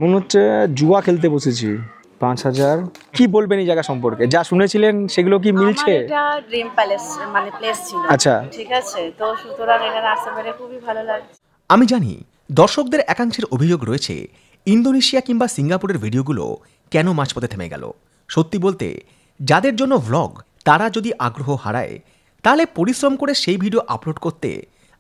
মনে হচ্ছে জুয়া খেলতে বসেছি। ৫,০০০। কি বলবেন এই জায়গা সম্পর্কে? যা শুনেছিলেন সেগুলো কি মিলছে? আমার এটা ড্রিম প্যালেস মানে প্লেস ছিল। আচ্ছা, ঠিক আছে, তো সুতরাং এখানে আসতে পেরে খুবই ভালো লাগছে। আমি জানি দর্শকদের একাংশের অভিযোগ রয়েছে ইন্দোনেশিয়া কিংবা সিঙ্গাপুরের ভিডিওগুলো কেন মাঝপথে থেমে গেল। সত্যি বলতে যাদের জন্য ভ্লগ তারা যদি আগ্রহ হারায় তাহলে পরিশ্রম করে সেই ভিডিও আপলোড করতে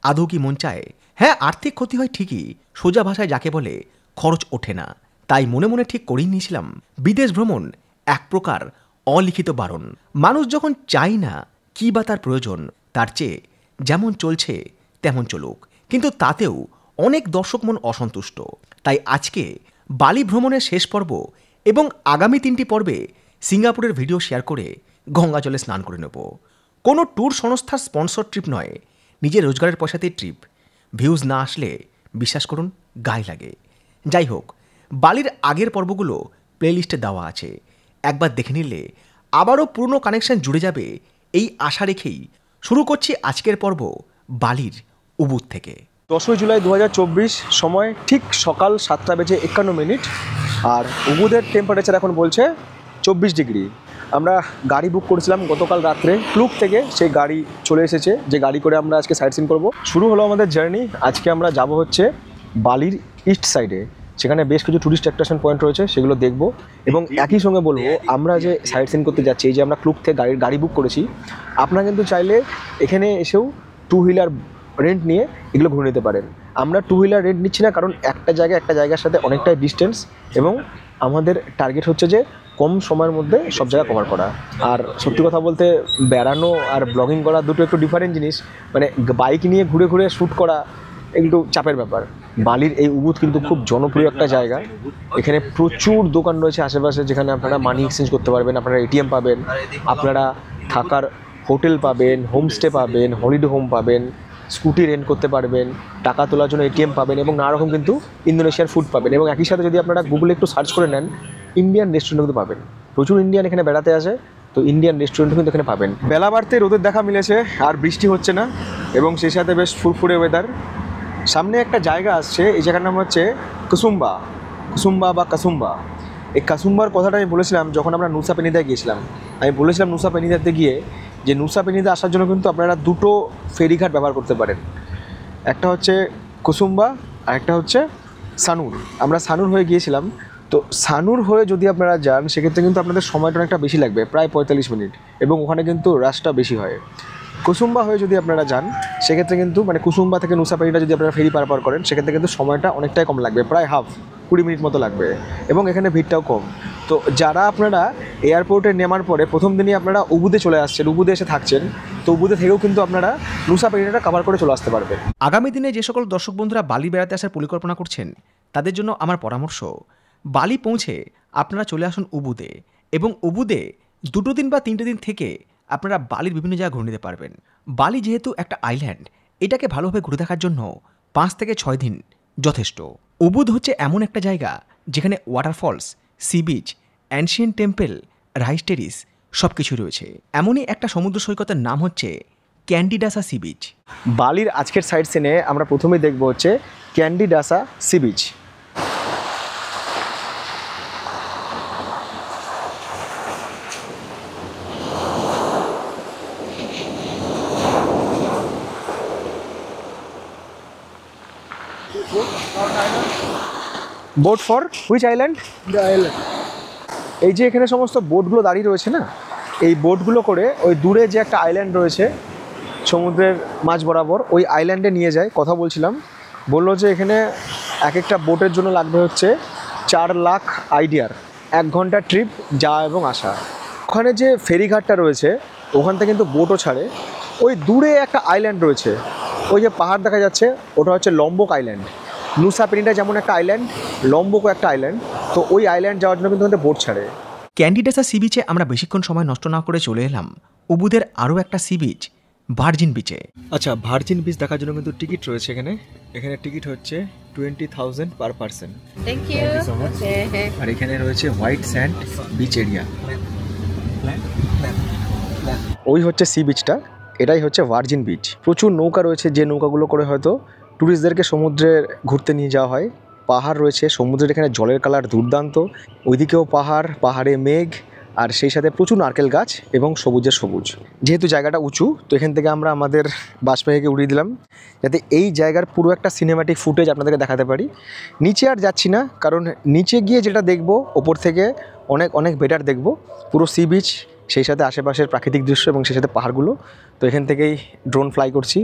আদৌ কি মন চায়? হ্যাঁ, আর্থিক ক্ষতি হয় ঠিকই, সোজা ভাষায় যাকে বলে খরচ ওঠে না। তাই মনে মনে ঠিক করেই নিয়েছিলাম বিদেশ ভ্রমণ এক প্রকার অলিখিত বারণ। মানুষ যখন চাই না কি বা তার প্রয়োজন, তার চেয়ে যেমন চলছে তেমন চলুক, কিন্তু তাতেও অনেক দর্শক মন অসন্তুষ্ট। তাই আজকে বালি ভ্রমণের শেষ পর্ব এবং আগামী 3টি পর্বে সিঙ্গাপুরের ভিডিও শেয়ার করে গঙ্গা জলে স্নান করে নেব। কোনো ট্যুর সংস্থার স্পন্সর ট্রিপ নয়, নিজের রোজগারের পয়সাতেই ট্রিপ। ভিউজ না আসলে বিশ্বাস করুন গায়ে লাগে। যাই হোক, বালির আগের পর্বগুলো প্লেলিস্টে দেওয়া আছে, একবার দেখে নিলে আবারও পুরনো কানেকশন জুড়ে যাবে এই আশা রেখেই শুরু করছি আজকের পর্ব বালির উবুদ থেকে। 10ই জুলাই 2024, সময় ঠিক সকাল 7:51। আর উবুদের টেম্পারেচার এখন বলছে 24 ডিগ্রি। আমরা গাড়ি বুক করেছিলাম গতকাল রাত্রে ক্লুক থেকে, সেই গাড়ি চলে এসেছে, যে গাড়ি করে আমরা আজকে সাইট সিন করবো। শুরু হলো আমাদের জার্নি। আজকে আমরা যাব হচ্ছে বালির ইস্ট সাইডে, সেখানে বেশ কিছু টুরিস্ট অ্যাট্রাকশন পয়েন্ট রয়েছে, সেগুলো দেখব। এবং একই সঙ্গে বলবো, আমরা যে সাইট সিন করতে যাচ্ছি, এই যে আমরা ক্লুক থেকে গাড়ি বুক করেছি, আপনারা কিন্তু চাইলে এখানে এসেও 2 হুইলার রেন্ট নিয়ে এগুলো ঘুরে নিতে পারেন। আমরা 2 হুইলার রেন্ট নিচ্ছি না, কারণ একটা জায়গার সাথে অনেকটাই ডিস্টেন্স, এবং আমাদের টার্গেট হচ্ছে যে কম সময়ের মধ্যে সব জায়গা কভার করা। আর সত্যি কথা বলতে বেড়ানো আর ব্লগিং করা দুটো একটু ডিফারেন্ট জিনিস। মানে বাইক নিয়ে ঘুরে ঘুরে শ্যুট করা একটু চাপের ব্যাপার। বালির এই উবুদ কিন্তু খুব জনপ্রিয় একটা জায়গা। এখানে প্রচুর দোকান রয়েছে আশেপাশে, যেখানে আপনারা মানি এক্সচেঞ্জ করতে পারবেন, আপনারা এটিএম পাবেন, আপনারা থাকার হোটেল পাবেন, হোমস্টে পাবেন, হলিডে হোম পাবেন, স্কুটি রেন্ট করতে পারবেন, টাকা তোলার জন্য এটিএম পাবেন, এবং নানা রকম কিন্তু ইন্দোনেশিয়ার ফুড পাবেন। এবং একই সাথে যদি আপনারা গুগলে একটু সার্চ করে নেন, ইন্ডিয়ান রেস্টুরেন্ট কিন্তু পাবেন। প্রচুর ইন্ডিয়ান এখানে বেড়াতে আসে, তো ইন্ডিয়ান রেস্টুরেন্টও কিন্তু এখানে পাবেন। বেলা বাড়তে রোদের দেখা মিলেছে, আর বৃষ্টি হচ্ছে না, এবং সেই সাথে বেশ ফুরফুরে ওয়েদার। সামনে একটা জায়গা আসছে, এই জায়গার নাম হচ্ছে কুসুম্বা বা কাসুম্বা। এই কাসুম্বার কথাটা আমি বলেছিলাম যখন আমরা নুসা পেনিদায় গিয়েছিলাম। আমি বলেছিলাম নুসা পেনিদাতে গিয়ে যে নুসা পেনিদা আসার জন্য কিন্তু আপনারা দুটো ফেরিঘাট ব্যবহার করতে পারেন। একটা হচ্ছে কুসুম্বা আর একটা হচ্ছে সানুর। আমরা সানুর হয়ে গিয়েছিলাম। তো সানুর হয়ে যদি আপনারা যান, সেক্ষেত্রে কিন্তু আপনাদের সময়টা অনেকটা বেশি লাগবে, প্রায় 45 মিনিট, এবং ওখানে কিন্তু রাশটা বেশি হয়। কুসুম্বা হয়ে যদি আপনারা যান, সেক্ষেত্রে কিন্তু মানে কুসুম্বা থেকে নুসা পেনিদা যদি আপনারা ফেরি পারাপার করেন, সেক্ষেত্রে কিন্তু সময়টা অনেকটাই কম লাগবে, প্রায় 20 মিনিট মতো লাগবে, এবং এখানে ভিড়টাও কম। তো যারা আপনারা এয়ারপোর্টে নেমার পরে প্রথম দিনই আপনারা উবুদে চলে আসছেন, উবুদে এসে থাকছেন, তো উবুদে থেকেও কিন্তু আপনারা নুসা পেনিদাটা কভার করে চলে আসতে পারবেন। আগামী দিনে যে সকল দর্শক বন্ধুরা বালি বেড়াতে আসার পরিকল্পনা করছেন, তাদের জন্য আমার পরামর্শ, বালি পৌঁছে আপনারা চলে আসুন উবুদে, এবং উবুদে 2 দিন বা 3টে দিন থেকে আপনারা বালির বিভিন্ন জায়গা ঘুরে নিতে পারবেন। বালি যেহেতু একটা আইল্যান্ড, এটাকে ভালোভাবে ঘুরে দেখার জন্য 5 থেকে 6 দিন যথেষ্ট। উবুদ হচ্ছে এমন একটা জায়গা যেখানে waterfalls, sea beach, ancient temple, rice teres সব কিছু রয়েছে। এমনই একটা সমুদ্র সৈকতের নাম হচ্ছে ক্যান্ডিডাসা সি বিচ। বালির আজকের সাইট সিনে আমরা প্রথমেই দেখব হচ্ছে Candidasa sea beach. Boat for which island? এই যে এখানে সমস্ত বোটগুলো দাঁড়িয়ে রয়েছে না, এই বোটগুলো করে ওই দূরে যে একটা আইল্যান্ড রয়েছে সমুদ্রের মাঝ বরাবর, ওই আইল্যান্ডে নিয়ে যায়। কথা বলছিলাম, বললো যে এখানে এক একটা বোটের জন্য লাগবে হচ্ছে 4 লাখ আইডিয়ার, 1 ঘন্টা ট্রিপ যাওয়া এবং আসা। ওখানে যে ফেরিঘাটটা রয়েছে, ওখান থেকে কিন্তু বোটও ছাড়ে। ওই দূরে একটা আইল্যান্ড রয়েছে, ওই যে পাহাড় দেখা যাচ্ছে, ওটা হচ্ছে লম্বক আইল্যান্ড। নুসা পেনিডা যেমন একটা আইল্যান্ড, লম্বকও একটা আইল্যান্ড, তো ওই আইল্যান্ড যাওয়ার জন্য কিন্তু বোট ছাড়ে। ক্যান্ডিডাসা সি বিচে আমরা বেশিক্ষণ সময় নষ্ট না করে চলে এলাম উবুদের আরও একটা সি বিচ, ভার্জিন বিচে। আচ্ছা, ভার্জিন বিচ দেখার জন্য কিন্তু টিকিট রয়েছে এখানে। এখানে টিকিট হচ্ছে 20,000 per person. Thank you so much. আর এখানে রয়েছে হোয়াইট স্যান্ড বিচ এরিয়া। ওই হচ্ছে সি বিচটা, এটাই হচ্ছে ভার্জিন বিচ। প্রচুর নৌকা রয়েছে, যে নৌকাগুলো করে হয়তো ট্যুরিস্টদেরকে সমুদ্রে ঘুরতে নিয়ে যাওয়া হয়। পাহাড় রয়েছে, সমুদ্রের এখানে জলের কালার দুর্দান্ত, ওইদিকেও পাহাড়, পাহাড়ে মেঘ, আর সেই সাথে প্রচুর নারকেল গাছ এবং সবুজের সবুজ। যেহেতু জায়গাটা উঁচু, তো এখান থেকে আমরা আমাদের বাসপাখিকে উড়িয়ে দিলাম যাতে এই জায়গার পুরো একটা সিনেম্যাটিক ফুটেজ আপনাদেরকে দেখাতে পারি। নিচে আর যাচ্ছি না, কারণ নিচে গিয়ে যেটা দেখব ওপর থেকে অনেক অনেক বেটার দেখব, পুরো সি বিচ, সেই সাথে আশেপাশের প্রাকৃতিক দৃশ্য এবং সেই সাথে পাহাড়গুলো। তো এখান থেকেই ড্রোন ফ্লাই করছি।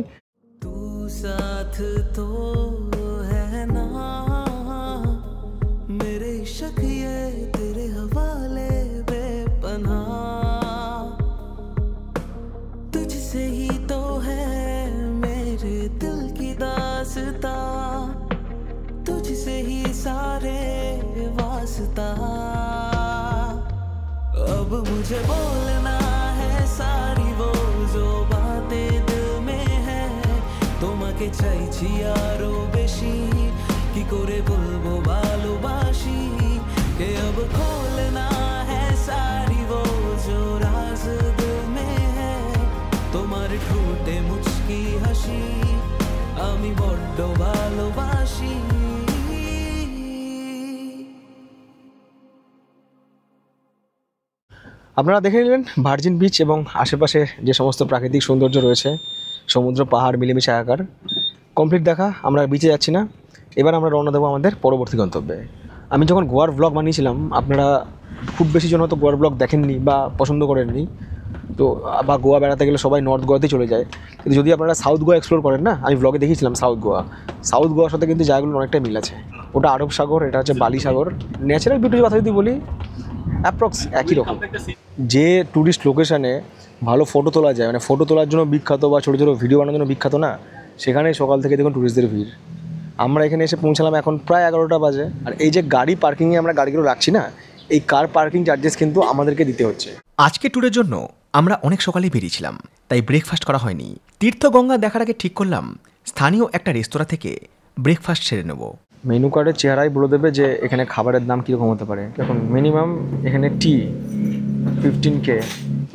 तुझसे ही सारे वास्ता, अब मुझे बोलना है सारी वो जो बातें दिल में है, তোমাকে চাইছি আরো বেশি, কি করে বলবো ভালোবাসি, কে अब खोलना है सारी वो जो राज दिल में है, তোমার ঠোঁটে মুচকি হাসি আমি বড্ড ভালোবাসি। আপনারা দেখে নিলেন ভার্জিন বিচ এবং আশেপাশে যে সমস্ত প্রাকৃতিক সৌন্দর্য রয়েছে, সমুদ্র পাহাড় মিলেমিশে একাকার। কমপ্লিট দেখা, আমরা বিচে যাচ্ছি না, এবার আমরা রওনা দেবো আমাদের পরবর্তী গন্তব্যে। আমি যখন গোয়ার ব্লগ বানিয়েছিলাম, আপনারা খুব বেশি জন হয়তো গোয়ার ব্লগ দেখেননি বা পছন্দ করেননি, তো বা গোয়া বেড়াতে গেলে সবাই নর্থ গোয়াতেই চলে যায়। কিন্তু যদি আপনারা সাউথ গোয়া এক্সপ্লোর করেন না, আমি ব্লগে দেখিয়েছিলাম সাউথ গোয়ার সাথে কিন্তু জায়গাগুলো অনেকটাই মিল আছে। ওটা আরব সাগর, এটা হচ্ছে বালি সাগর। ন্যাচারাল বিউটির কথা যদি বলি, অ্যাপ্রক্স একই রকম। যে ট্যুরিস্ট লোকেশানে ভালো ফটো তোলা যায়, মানে ফটো তোলার জন্য বিখ্যাত বা ছোটো ছোটো ভিডিও বানানোর জন্য বিখ্যাত না, সেখানেই সকাল থেকে দেখুন ট্যুরিস্টদের ভিড়। আমরা এখানে এসে পৌঁছালাম এখন প্রায় 11টা বাজে। আর এই যে গাড়ি পার্কিংয়ে আমরা গাড়িগুলো রাখছি না, এই কার পার্কিং চার্জেস কিন্তু আমাদেরকে দিতে হচ্ছে। আজকে ট্যুরের জন্য আমরা অনেক সকালেই বেরিয়েছিলাম, তাই ব্রেকফাস্ট করা হয়নি। তীর্থগঙ্গা দেখার আগে ঠিক করলাম স্থানীয় একটা রেস্তোরাঁ থেকে ব্রেকফাস্ট সেরে নেব। মেনু কার্ডের চেহারাই বলে দেবে যে এখানে খাবারের দাম কীরকম হতে পারে। দেখুন মিনিমাম এখানে টি 15K,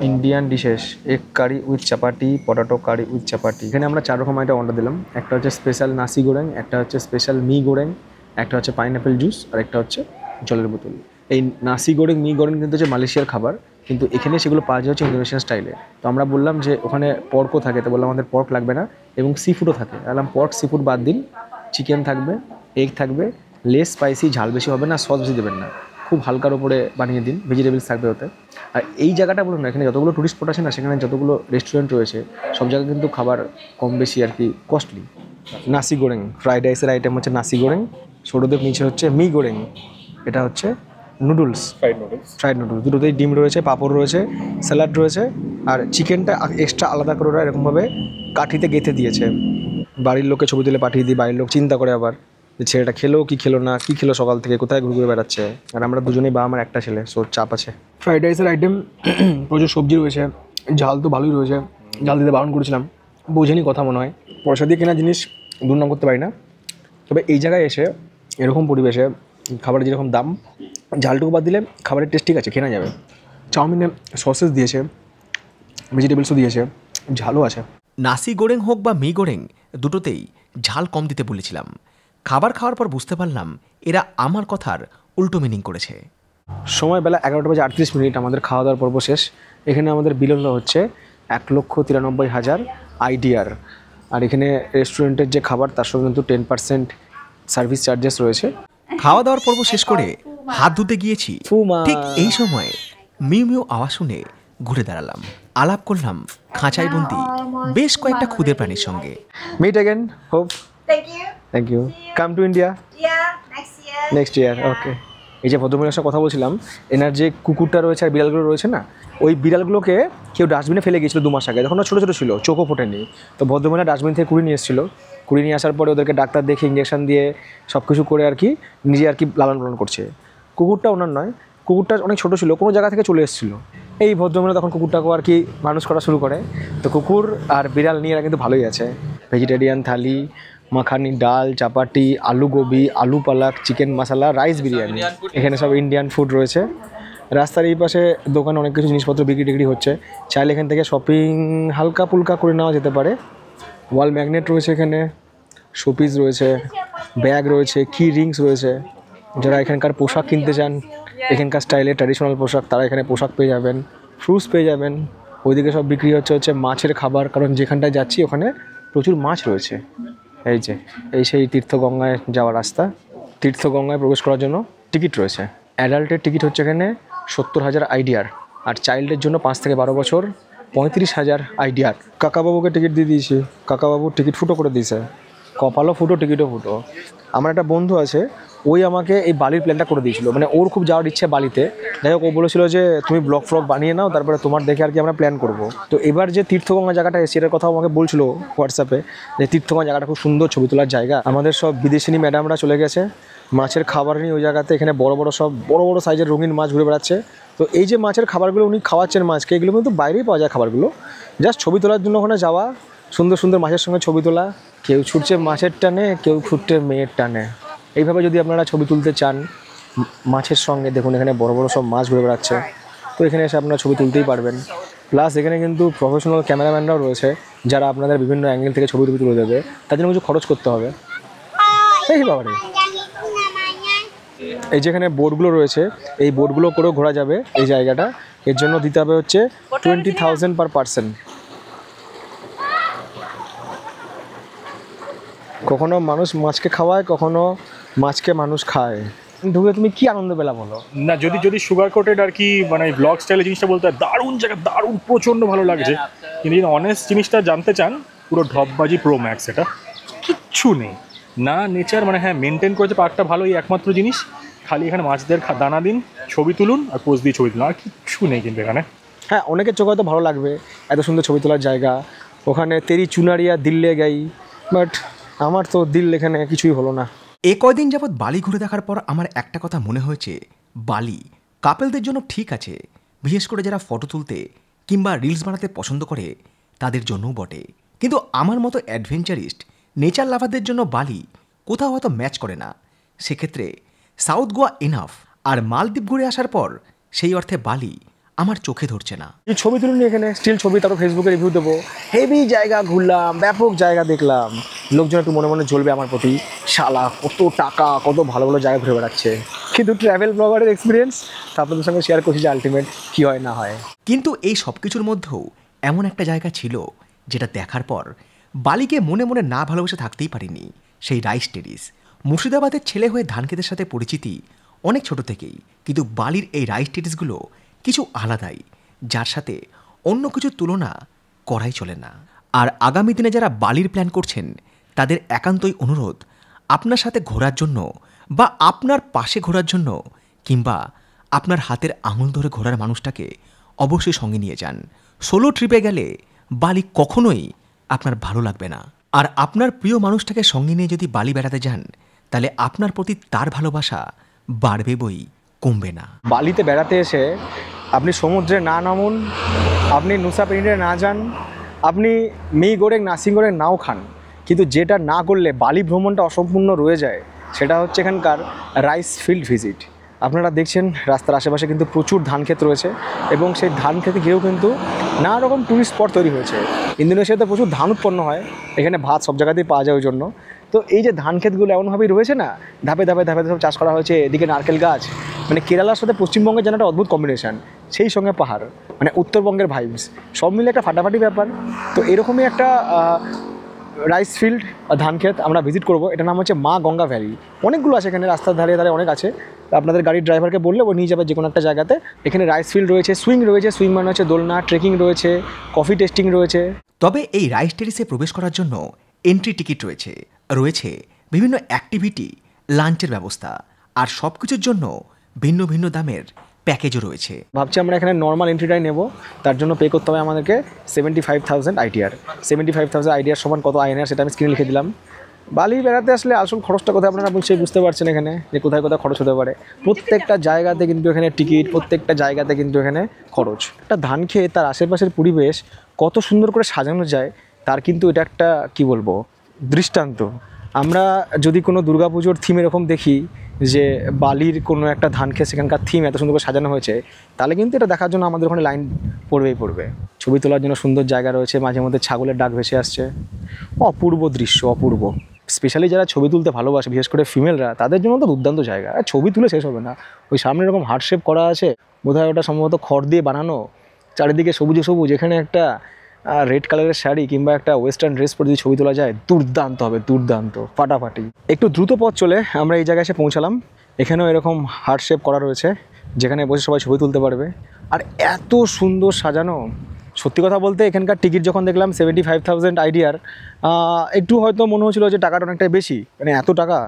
Indian dishes, egg curry with chapati, potato curry with chapati. এখানে আমরা 4 রকম আইটেম অর্ডার দিলাম। একটা হচ্ছে স্পেশাল নাসি গোরেং, একটা হচ্ছে স্পেশাল মি গোরেং, একটা হচ্ছে পাইনঅ্যাপেল জুস, আর একটা হচ্ছে জলের বোতল। এই নাসি গোরেং, মি গোরেং কিন্তু হচ্ছে মালয়েশিয়ার খাবার, কিন্তু এখানে সেগুলো পাওয়া যায় হচ্ছে ইন্দোনেশিয়ান স্টাইলে। তো আমরা বললাম যে ওখানে পর্কও থাকে, তো বললাম আমাদের পর্ক লাগবে না, এবং সি ফুডও থাকে। বললাম পর্ক সি ফুড বাদ দিন, চিকেন থাকবে, এগ থাকবে, লেস স্পাইসি, ঝাল বেশি হবে না, সস বেশি দেবেন না, খুব হালকার ওপরে বানিয়ে দিন, ভেজিটেবলস থাকবে ওতে। আর এই জায়গাটা বলুন না, এখানে যতগুলো টুরিস্ট স্পট আছে না, সেখানে যতগুলো রেস্টুরেন্ট রয়েছে, সব জায়গায় কিন্তু খাবার কম বেশি আর কি কস্টলি। নাসি গোরেং, ফ্রাইড রাইসের আইটেম হচ্ছে নাসি গোরেং, ছোটোদের নিচে হচ্ছে মি গোরেং, এটা হচ্ছে নুডলস, ফ্রাইড নুডলস, দুটোতেই ডিম রয়েছে, পাঁপড় রয়েছে, স্যালাড রয়েছে, আর চিকেনটা এক্সট্রা আলাদা করে ওরা এরকমভাবে কাঠিতে গেঁথে দিয়েছে। বাড়ির লোককে ছবি তুলে পাঠিয়ে দিই, বাড়ির লোক চিন্তা করে আবার যে ছেলেটা খেলো কি খেলো না, কী খেলো সকাল থেকে, কোথায় ঘুরে ঘুরে বেড়াচ্ছে। আর আমরা দুজনেই, বা আমার একটা ছেলে, সো চাপ আছে। ফ্রাইড রাইসের আইটেম প্রচুর সবজি রয়েছে, ঝাল তো ভালোই রয়েছে, ঝাল দিতে বারণ করেছিলাম, বোঝেনি কথা মনে হয়। পয়সা দিয়ে কেনা জিনিস দুর্নাম করতে পারি না, তবে এই জায়গায় এসে এরকম পরিবেশে খাবারের যেরকম দাম, ঝালটুকু বাদ দিলে খাবারের টেস্ট ঠিক আছে, কেনা যাবে। চাউমিনে সসেস দিয়েছে, ভেজিটেবলসও দিয়েছে, ঝালও আছে। নাসি গোরেং হোক বা মি গোরেং, দুটোতেই ঝাল কম দিতে বলেছিলাম। খাবার খাওয়ার পর বুঝতে পারলাম এরা আমার কথার উল্টো মিনিং করেছে। সময় বেলা 11:38, আমাদের খাওয়া দাওয়ার পর্ব শেষ। এখানে আমাদের বিল হচ্ছে 1,93,000 IDR। আর এখানে রেস্টুরেন্টের যে খাবার, তার সঙ্গে কিন্তু 10% সার্ভিস চার্জেস রয়েছে। খাওয়া দাওয়ার পর্ব শেষ করে হাত ধুতে গিয়েছি, ফুমা। ঠিক এই সময় মিউ মিউ আওয়াজ শুনে ঘুরে দাঁড়ালাম। আলাপ করলাম খাঁচাই বন্দি বেশ কয়েকটা ক্ষুদে প্রাণীর সঙ্গে। Meet again, hope. Thank you. Come to India next year. Okay. এই যে ভদ্রমহিলার সাথে কথা বলছিলাম, এনার যে কুকুরটা রয়েছে আর বিড়ালগুলো রয়েছে না, ওই বিড়ালগুলোকে কেউ ডাস্টবিনে ফেলে গিয়েছিল 2 মাস আগে, যখন ওরা ছোটো ছোটো ছিল, চোখও ফোটেনি। তো ভদ্রমহিলা ডাস্টবিন থেকে কুড়িয়ে নিয়ে এসেছিলো, কুড়িয়ে নিয়ে আসার পরে ওদেরকে ডাক্তার দেখে ইঞ্জেকশন দিয়ে সব কিছু করে আর কি নিজে আর কি লালন পালন করছে। কুকুরটা ওনার নয়, কুকুরটা অনেক ছোটো ছিল, কোনো জায়গা থেকে চলে এসেছিলো। এই ভদ্রমহিলা তখন কুকুরটাকেও আর কি মানুষ করা শুরু করে। তো কুকুর আর বিড়াল নিয়ে এরা কিন্তু ভালোই আছে। ভেজিটেরিয়ান থালি, মাখানি, ডাল, চাপাটি, আলু গোবি, আলু পালাক, চিকেন মশলা, রাইস বিরিয়ানি, এখানে সব ইন্ডিয়ান ফুড রয়েছে। রাস্তার এই পাশে দোকানে অনেক কিছু জিনিসপত্র বিক্রি টিক্রি হচ্ছে, চাইলে এখান থেকে শপিং হালকা পুলকা করে নেওয়া যেতে পারে। ওয়াল ম্যাগনেট রয়েছে, এখানে শোপিস রয়েছে, ব্যাগ রয়েছে, কি রিংস রয়েছে। যারা এখানকার পোশাক কিনতে চান, এখানকার স্টাইলে ট্র্যাডিশনাল পোশাক, তারা এখানে পোশাক পেয়ে যাবেন, ফ্রুটস পেয়ে যাবেন। ওইদিকে সব বিক্রি হচ্ছে মাছের খাবার, কারণ যেখানটায় যাচ্ছি ওখানে প্রচুর মাছ রয়েছে। এই সেই তীর্থগঙ্গায় যাওয়ার রাস্তা। তীর্থগঙ্গায় প্রবেশ করার জন্য টিকিট রয়েছে। অ্যাডাল্টের টিকিট হচ্ছে এখানে 70,000 আইডিয়ার, আর চাইল্ডের জন্য 5 থেকে 12 বছর 35,000 আইডিয়ার। কাকাবাবুকে টিকিট দিয়ে দিয়েছি, কাকাবাবুর টিকিট ফুটো করে দিয়েছে, কপালও ফুটো টিকিটও ফুটো। আমার একটা বন্ধু আছে, ওই আমাকে এই বালির প্ল্যানটা করে দিয়েছিল, মানে ওর খুব যাওয়ার ইচ্ছে বালিতে। যাই হোক, ও বলেছিল যে তুমি ব্লগ ফ্লগ বানিয়ে নাও, তারপরে তোমার দেখে আর কি আমরা প্ল্যান করব। তো এবার যে তীর্থগঙ্গা জায়গাটা এসে এটার কথাও আমাকে বলছিল হোয়াটসঅ্যাপে, যে তীর্থগঙ্গা জায়গাটা খুব সুন্দর ছবি তোলার জায়গা। আমাদের সব বিদেশিনী ম্যাডামরা চলে গেছে মাছের খাবার নিয়ে ওই জায়গাতে। এখানে বড় বড় সাইজের রঙিন মাছ ঘুরে বেড়াচ্ছে। তো এই যে মাছের খাবারগুলো উনি খাওয়াচ্ছেন মাছকে, এগুলো কিন্তু বাইরেই পাওয়া যায় খাবারগুলো। জাস্ট ছবি তোলার জন্য ওখানে যাওয়া, সুন্দর সুন্দর মাছের সঙ্গে ছবি তোলা। কেউ ছুটছে মাছের টানে, কেউ ছুটছে মেয়ের টানে। এইভাবে যদি আপনারা ছবি তুলতে চান মাছের সঙ্গে, দেখুন এখানে বড় বড় সব মাছ ঘুরে বেড়াচ্ছে। তো এখানে এসে আপনারা ছবি তুলতেই পারবেন। প্লাস এখানে কিন্তু প্রফেশনাল ক্যামেরাম্যানরাও রয়েছে, যারা আপনাদের বিভিন্ন অ্যাঙ্গেল থেকে ছবি তুলে দেবে। তার জন্য কিছু খরচ করতে হবে। এই ব্যাপারে এই যেখানে বোটগুলো রয়েছে, এই বোটগুলো করেও ঘোরা যাবে এই জায়গাটা। এর জন্য দিতে হবে হচ্ছে 20,000 পার পার্সন। কখনো মানুষ মাছকে খাওয়ায়, কখনো মাছকে মানুষ খায়। ঢুকে তুমি কি আনন্দ পেলা বলো? না, যদি সুগার কোটেড আর কি, মানে ব্লগ স্টাইলের জিনিসটা বলতে হয়, দারুণ জায়গা, দারুণ, প্রচণ্ড ভালো লাগছে। কিন্তু যদি অনেস্ট জিনিসটা জানতে চান, পুরো ঢপবাজি প্রো ম্যাক্স। এটা কিচ্ছু নেই না, নেচার মানে হ্যাঁ মেনটেন করেছে পার্কটা ভালো, এই একমাত্র জিনিস। খালি এখানে মাছদের দানা দিন, ছবি তুলুন আর পোজ দিয়ে ছবি তুলুন, আর কিচ্ছু নেই কিন্তু এখানে। হ্যাঁ, অনেকের চোখে হয়তো ভালো লাগবে, এত সুন্দর ছবি তোলার জায়গা, ওখানে তেরি চুনারিয়া দিল্লে গাই, বাট আমার তো দিল এখানে কিছুই হলো না। এ কয়দিন যাবৎ বালি ঘুরে দেখার পর আমার একটা কথা মনে হয়েছে, বালি কাপেলদের জন্য ঠিক আছে, বিশেষ করে যারা ফটো তুলতে কিংবা রিলস বানাতে পছন্দ করে তাদের জন্যও বটে। কিন্তু আমার মতো অ্যাডভেঞ্চারিস্ট নেচার লাভারদের জন্য বালি কোথাও হয়তো ম্যাচ করে না। সেক্ষেত্রে সাউথ গোয়া এনাফ, আর মালদ্বীপ ঘুরে আসার পর সেই অর্থে বালি আমার চোখে ধরছে না। এই ছবি তুলুন এখানে, স্টিল ছবি, তারপর ফেসবুকে রিভিউ দেবো। হেভি জায়গা ঘুরলাম, ব্যাপক জায়গা দেখলাম, লোকজন একটু মনে মনে জ্বলবে আমার প্রতি, শালা কত টাকা, কত ভালো ভালো জায়গা ঘুরে বেড়াচ্ছে। কিন্তু ট্র্যাভেল ব্লগারের এক্সপিরিয়েন্স তা আপনাদের সঙ্গে শেয়ার করছি যে আলটিমেট কী হয় না হয়। কিন্তু এই সব কিছুর মধ্যেও এমন একটা জায়গা ছিল যেটা দেখার পর বালিকে মনে মনে না ভালোবেসে থাকতেই পারিনি, সেই রাইস টেরিস। মুর্শিদাবাদের ছেলে হয়ে ধানক্ষেতের সাথে পরিচিতি অনেক ছোট থেকেই, কিন্তু বালির এই রাইস টেরিসগুলো কিছু আলাদাই, যার সাথে অন্য কিছু তুলনা করাই চলে না। আর আগামী দিনে যারা বালির প্ল্যান করছেন তাদের একান্তই অনুরোধ, আপনার সাথে ঘোরার জন্য বা আপনার পাশে ঘোরার জন্য কিংবা আপনার হাতের আঙুল ধরে ঘোরার মানুষটাকে অবশ্যই সঙ্গে নিয়ে যান। সোলো ট্রিপে গেলে বালি কখনোই আপনার ভালো লাগবে না। আর আপনার প্রিয় মানুষটাকে সঙ্গে নিয়ে যদি বালি বেড়াতে যান, তাহলে আপনার প্রতি তার ভালোবাসা বাড়বে বই, কমবে না। বালিতে বেড়াতে এসে আপনি সমুদ্রে না নামুন, আপনি নুসা পেরিনে না যান, আপনি মি গোরেং নাসিং গোরেং নাও খান, কিন্তু যেটা না করলে বালি ভ্রমণটা অসম্পূর্ণ রয়ে যায়, সেটা হচ্ছে এখানকার রাইস ফিল্ড ভিজিট। আপনারা দেখছেন রাস্তার আশেপাশে কিন্তু প্রচুর ধান ক্ষেত রয়েছে, এবং সেই ধান ক্ষেতে গিয়েও কিন্তু নানা রকম টুরিস্ট স্পট তৈরি হয়েছে। ইন্দোনেশিয়াতে প্রচুর ধান উৎপন্ন হয়, এখানে ভাত সব জায়গাতেই পাওয়া যায় ওই জন্য। তো এই যে ধান ক্ষেতগুলো এমনভাবেই রয়েছে না, ধাপে ধাপে ধাপে সব চাষ করা হয়েছে। এদিকে নারকেল গাছ, মানে কেরালার সাথে পশ্চিমবঙ্গের যেন একটা অদ্ভুত কম্বিনেশন, সেই সঙ্গে পাহাড়, মানে উত্তরবঙ্গের ভাইবস, সব মিলে একটা ফাটাফাটি ব্যাপার। তো এরকমই একটা রাইস ফিল্ড ধান ক্ষেত আমরা ভিজিট করব। এটার নাম হচ্ছে মা গঙ্গা ভ্যালি। অনেকগুলো আছে এখানে, রাস্তার ধারে ধারে অনেক আছে। আপনাদের গাড়ির ড্রাইভারকে বললে ও নিয়ে যাবে যে কোনো একটা জায়গাতে। এখানে রাইস ফিল্ড রয়েছে, সুইং রয়েছে, সুইং মানে হচ্ছে দোলনা, ট্রেকিং রয়েছে, কফি টেস্টিং রয়েছে। তবে এই রাইস টেরিসে প্রবেশ করার জন্য এন্ট্রি টিকিট রয়েছে, রয়েছে বিভিন্ন অ্যাক্টিভিটি, লাঞ্চের ব্যবস্থা, আর সব কিছুর জন্য ভিন্ন ভিন্ন দামের প্যাকেজও রয়েছে। ভাবছি আমরা এখানে নর্মাল এন্ট্রিটাই নেব, তার জন্য পে করতে হবে আমাদেরকে 75,000 আইডিআর। 75,000 আইডিআর সমান কত আইএনআর সেটা আমি স্ক্রিনে লিখে দিলাম। বালি বেড়াতে আসলে আসল খরচটা কোথায় আপনারা অবশ্যই বুঝতে পারছেন এখানে, যে কোথায় কোথায় খরচ হতে পারে। প্রত্যেকটা জায়গাতে কিন্তু এখানে টিকিট, প্রত্যেকটা জায়গাতে কিন্তু এখানে খরচ। একটা ধান খেয়ে তার আশেপাশের পরিবেশ কত সুন্দর করে সাজানো যায়, তার কিন্তু এটা একটা কী বলবো দৃষ্টান্ত। আমরা যদি কোনো দুর্গাপুজোর থিম এরকম দেখি যে বালির কোনো একটা ধান খেয়ে সেখানকার থিম এত সুন্দর করে সাজানো হয়েছে, তাহলে কিন্তু এটা দেখার জন্য আমাদের ওখানে লাইন পড়বে। ছবি তোলার জন্য সুন্দর জায়গা রয়েছে, মাঝে মধ্যে ছাগলের ডাক ভেসে আসছে, অপূর্ব দৃশ্য, অপূর্ব। স্পেশালি যারা ছবি তুলতে ভালোবাসে, বিশেষ করে ফিমেলরা, তাদের জন্য তো দুর্দান্ত জায়গা। আর ছবি তুলে শেষ হবে না। ওই সামনে এরকম হার্ট শেপ করা আছে, বোধহয় ওটা সম্ভবত খড় দিয়ে বানানো, চারিদিকে সবুজে সবুজ। এখানে একটা রেড কালারের শাড়ি কিংবা একটা ওয়েস্টার্ন ড্রেস পরে যদি ছবি তোলা যায়, দুর্দান্ত হবে, দুর্দান্ত, ফাটাফাটি। একটু দ্রুত পথ চলে আমরা এই জায়গায় এসে পৌঁছালাম। এখানেও এরকম হার্ট শেপ করা রয়েছে, যেখানে বসে সবাই ছবি তুলতে পারবে। আর এত সুন্দর সাজানো, সত্যি কথা বলতে এখানকার টিকিট যখন দেখলাম 75,000 আইডিয়ার, একটু হয়তো মনে হচ্ছিলো যে টাকাটা অনেকটাই বেশি, মানে এত টাকা।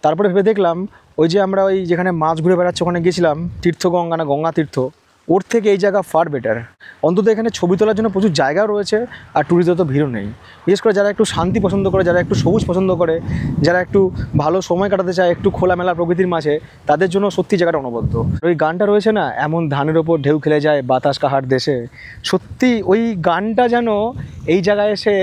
তারপরে ভেবে দেখলাম ওই যে আমরা ওই যেখানে মাছ ঘুরে বেড়াচ্ছে ওখানে গেছিলাম, তীর্থগঙ্গা না গঙ্গা তীর্থ, ওর থেকে এই জায়গা ফার বেটার। অন্তত এখানে ছবি তোলার জন্য প্রচুর জায়গাও রয়েছে, আর ট্যুরিস্টদের তো ভিড়ও নেই। বিশেষ করে যারা একটু শান্তি পছন্দ করে, যারা একটু সবুজ পছন্দ করে, যারা একটু ভালো সময় কাটাতে চায় একটু খোলামেলা প্রকৃতির মাঝে, তাদের জন্য সত্যি জায়গাটা অনবদ্য। ওই গানটা রয়েছে না, এমন ধানের ওপর ঢেউ খেলে যায় বাতাস কাহার দেশে, সত্যি ওই গানটা যেন এই জায়গায় এসে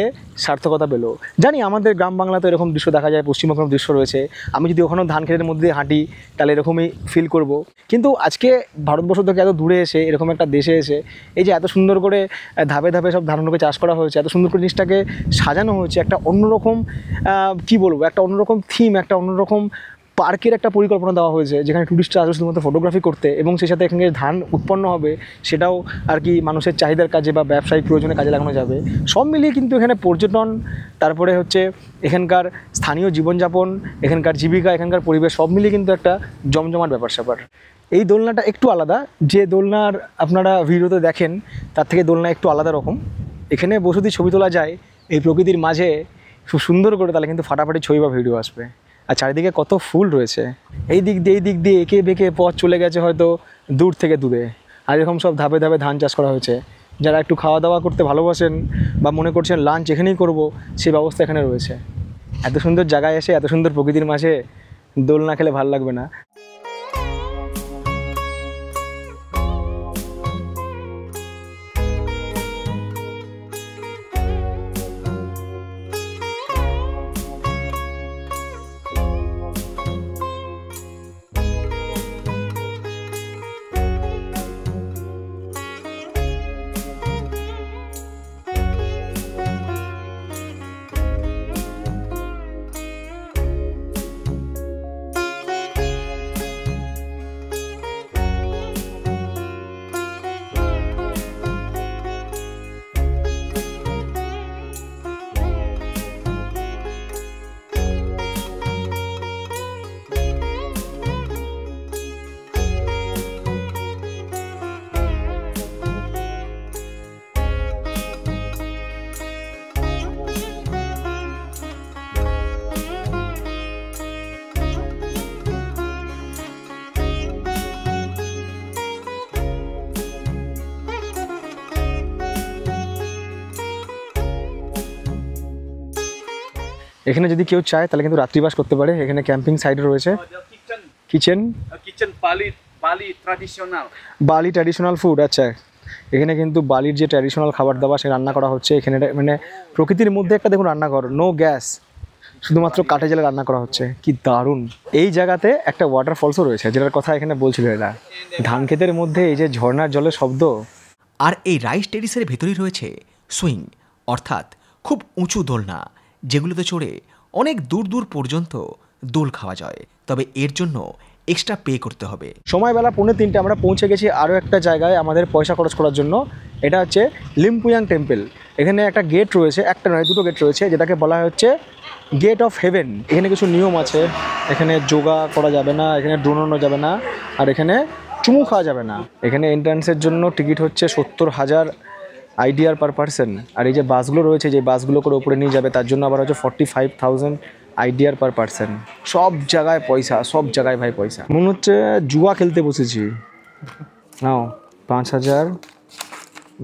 সার্থকতা পেল। জানি আমাদের গ্রাম বাংলাতে এরকম দৃশ্য দেখা যায়, পশ্চিমবঙ্গের দৃশ্য রয়েছে, আমি যদি ওখানেও ধান ক্ষেতের মধ্যে দিয়ে হাঁটি তাহলে এরকমই ফিল করব। কিন্তু আজকে ভারতবর্ষ থেকে এত দূরে এসে, এরকম একটা দেশে এসে, এই যে এত সুন্দর করে ধাপে ধাপে সব ধানগুলোকে চাষ করা হয়েছে, এত সুন্দর করে জিনিসটাকে সাজানো হয়েছে, একটা অন্যরকম কী বলবো, একটা অন্যরকম থিম, একটা অন্যরকম পার্কের একটা পরিকল্পনা দেওয়া হয়েছে, যেখানে টুরিস্টরা আসবে শুধুমাত্র ফটোগ্রাফি করতে, এবং সেই সাথে এখানে ধান উৎপন্ন হবে সেটাও আর কি মানুষের চাহিদার কাজে বা ব্যবসায়িক প্রয়োজনে কাজে লাগানো যাবে। সব মিলিয়ে কিন্তু এখানে পর্যটন, তারপরে হচ্ছে এখানকার স্থানীয় জীবনযাপন, এখানকার জীবিকা, এখানকার পরিবেশ, সব মিলিয়ে কিন্তু একটা জমজমাট ব্যাপার স্যাপার। এই দোলনাটা একটু আলাদা, যে দোলনার আপনারা ভিডিওতে দেখেন তার থেকে দোলনা একটু আলাদা রকম। এখানে বসে যদি ছবি তোলা যায় এই প্রকৃতির মাঝে খুব সুন্দর করে, তাহলে কিন্তু ফাটাফাটি ছবি বা ভিডিও আসবে। আর চারিদিকে কত ফুল রয়েছে, এই দিক দিয়ে এঁকে বেঁকে পথ চলে গেছে হয়তো দূর থেকে দূরে। আর এরকম সব ধাপে ধাপে ধান চাষ করা হয়েছে। যারা একটু খাওয়া দাওয়া করতে ভালোবাসেন বা মনে করছেন লাঞ্চ এখানেই করব, সেই ব্যবস্থা এখানে রয়েছে। এত সুন্দর জায়গায় এসে এত সুন্দর প্রকৃতির মাঝে দোল না খেলে ভালো লাগবে না। এখানে যদি কেউ চায় তাহলে কিন্তু রাত্রিবাস করতে পারে। এখানে ক্যাম্পিং সাইট রয়েছে, কিচেন বালি ট্র্যাডিশনাল ফুড। আচ্ছা, এখানে কিন্তু বালির যে ট্র্যাডিশনাল খাবার দাবার সে রান্না করা হচ্ছে এখানে, মানে প্রকৃতির মধ্যে একটা দেখুন রান্নাঘর, নো গ্যাস, শুধুমাত্র কাঠে জ্বালে রান্না করা হচ্ছে, কি দারুণ। এই জায়গাতে একটা ওয়াটারফলসও রয়েছে, যেটার কথা এখানে বলছিল এরা। ধান ক্ষেতের মধ্যে এই যে ঝর্ণার জলের শব্দ। আর এই রাইস টেরিসের ভেতরেই রয়েছে সুইং, অর্থাৎ খুব উঁচু দোলনা, যেগুলোতে চড়ে অনেক দূর দূর পর্যন্ত দোল খাওয়া যায়। তবে এর জন্য এক্সট্রা পে করতে হবে। সময়বেলা 2:45 আমরা পৌঁছে গেছি আরও একটা জায়গায় আমাদের পয়সা খরচ করার জন্য। এটা হচ্ছে লিম্পুয়াং টেম্পল। এখানে একটা গেট রয়েছে, একটা নয় দুটো গেট রয়েছে, যেটাকে বলা হচ্ছে গেট অফ হেভেন। এখানে কিছু নিয়ম আছে, এখানে যোগা করা যাবে না, এখানে ড্রোন ওড়ানো যাবে না, আর এখানে চুমু খাওয়া যাবে না। এখানে এন্ট্রান্সের জন্য টিকিট হচ্ছে 70,000 আইডিয়ার পার পার্সন। আর এই যে বাসগুলো রয়েছে, যে বাসগুলো করে উপরে নিয়ে যাবে, তার জন্য আবার হচ্ছে 45,000 আইডিয়ার পার পার্সন। সব জায়গায় পয়সা, সব জায়গায় ভাই পয়সা। মনে হচ্ছে জুয়া খেলতে বসেছি। নাও 5,000,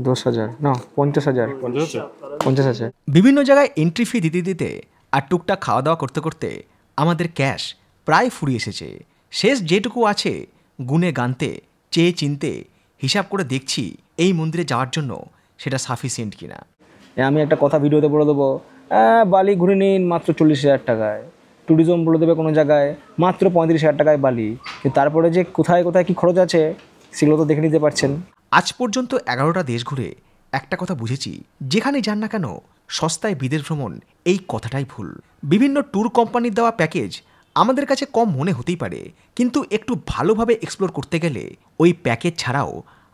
10,000, না 50,000, 50,000। বিভিন্ন জায়গায় এন্ট্রি ফি দিতে দিতে আর টুকটাক খাওয়া দাওয়া করতে করতে আমাদের ক্যাশ প্রায় ফুরিয়ে এসেছে। শেষ যেটুকু আছে গুনে গানতে, চেয়ে চিনতে, হিসাব করে দেখছি এই মন্দিরে যাওয়ার জন্য সেটা সাফিসিয়েন্ট কিনা। আমি একটা কথা ভিডিওতে বলে দেবো, বালি ঘুরে নিন মাত্র 40,000 টাকায়। ট্যুরিজম বলে দেবে কোনো জায়গায় মাত্র 35,000 টাকায় বালি। তারপরে যে কোথায় কোথায় কী খরচ আছে সেগুলো তো দেখে নিতে পারছেন। আজ পর্যন্ত 11টা দেশ ঘুরে একটা কথা বুঝেছি, যেখানে যান না কেন সস্তায় বিদেশ ভ্রমণ এই কথাটাই ভুল। বিভিন্ন ট্যুর কোম্পানির দেওয়া প্যাকেজ আমাদের কাছে কম মনে হতেই পারে, কিন্তু একটু ভালোভাবে এক্সপ্লোর করতে গেলে ওই প্যাকেজ ছাড়াও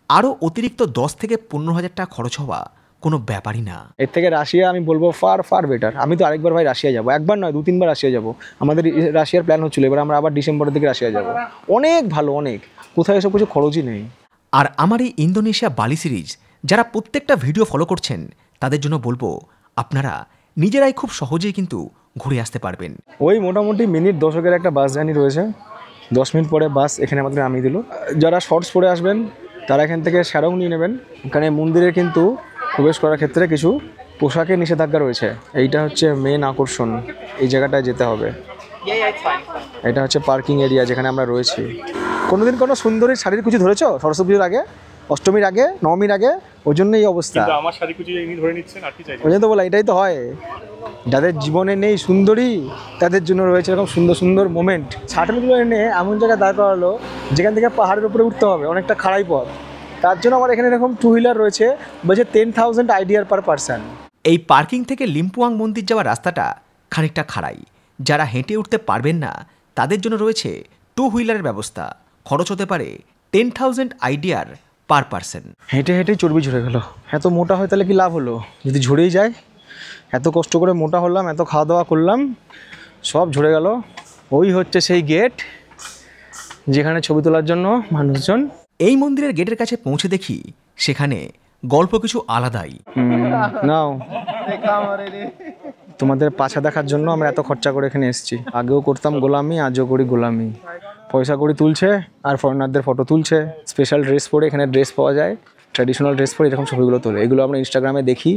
আরও অতিরিক্ত 10 থেকে 15,000 টাকা খরচ হওয়া কোনো ব্যাপারই না। এর থেকে রাশিয়া আমি বলবো ফার ফার বেটার। আমি তো আরেকবার ভাই রাশিয়া যাবো, একবার নয় 2-3বার রাশিয়া যাবো। আমাদের রাশিয়ার প্ল্যান হচ্ছিল, এবার আমরা আবার ডিসেম্বরের দিকে রাশিয়া যাবো। অনেক ভালো, অনেক, কোথায় এসব কিছু খরচই নেই। আর আমার এই ইন্দোনেশিয়া বালি সিরিজ যারা প্রত্যেকটা ভিডিও ফলো করছেন তাদের জন্য বলবো, আপনারা নিজেরাই খুব সহজেই কিন্তু ঘুরে আসতে পারবেন। ওই মোটামুটি মিনিট 10 একটা বাস জার্নি রয়েছে, 10 মিনিট পরে বাস এখানে আমাদের নামিয়ে দিল। যারা শর্টস পরে আসবেন তারা এখান থেকে শ্যারং নিয়ে নেবেন। এখানে মন্দিরে কিন্তু প্রবেশ করার ক্ষেত্রে কিছু পোশাকের নিষেধাজ্ঞা রয়েছে। এইটা হচ্ছে মেন আকর্ষণ, এই জায়গাটায় যেতে হবে। এটা হচ্ছে পার্কিং এরিয়া যেখানে আমরা রয়েছি। কোনোদিন কোনো সুন্দরী শাড়ির কিছু ধরেছো সরস্বতী পুজোর আগে, অষ্টমীর আগে, নবমীর আগে? ওই জন্য এই অবস্থা। কিন্তু আমার শাড়ি কুচি ইনি ধরে নিচ্ছেন, আর কি চাই? ওই জন্য তো বলা, এটাই তো হয়, যাদের জীবনে নেই সুন্দরী তাদের জন্য রয়েছে এরকম সুন্দর সুন্দর মোমেন্ট। শাটলগুলো এনে এমন জায়গায় দাঁড় করালো যেখান থেকে পাহাড়ের উপরে উঠতে হবে, অনেকটা খাড়াই পথ। তার জন্য আমার এখানে এরকম 2 হুইলার রয়েছে, বলছে 10,000 IDR পার পারসন। এই পার্কিং থেকে লিম্পুয়াং মন্দির যাওয়ার রাস্তাটা খানিকটা খাড়াই। যারা হেঁটে উঠতে পারবেন না তাদের জন্য রয়েছে 2 হুইলারের ব্যবস্থা। খরচ হতে পারে 10,000 IDR পার পারসন। হেঁটে হেঁটেই চর্বি ঝরে গেল। এত মোটা হয় তাহলে কি লাভ হলো যদি ঝরেই যায়? এত কষ্ট করে মোটা হলাম, এত খাওয়া দাওয়া করলাম, সব ঝরে গেল। ওই হচ্ছে সেই গেট যেখানে ছবি তোলার জন্য মানুষজন। এই মন্দিরের গেটের কাছে পৌঁছে দেখি সেখানে গল্প কিছু আলাদাই। নাও, তোমাদের পাছা দেখার জন্য আমরা এত খরচা করে এখানে এসেছি। আগেও করতাম গোলামি, আজও করি গোলামি। পয়সা করি তুলছে আর ফরেনারদের ফটো তুলছে। স্পেশাল ড্রেস পরে এখানে ড্রেস পাওয়া যায়, ট্র্যাডিশনাল ড্রেস পরে এরকম ছবিগুলো তোলে। এগুলো আমরা ইনস্টাগ্রামে দেখি,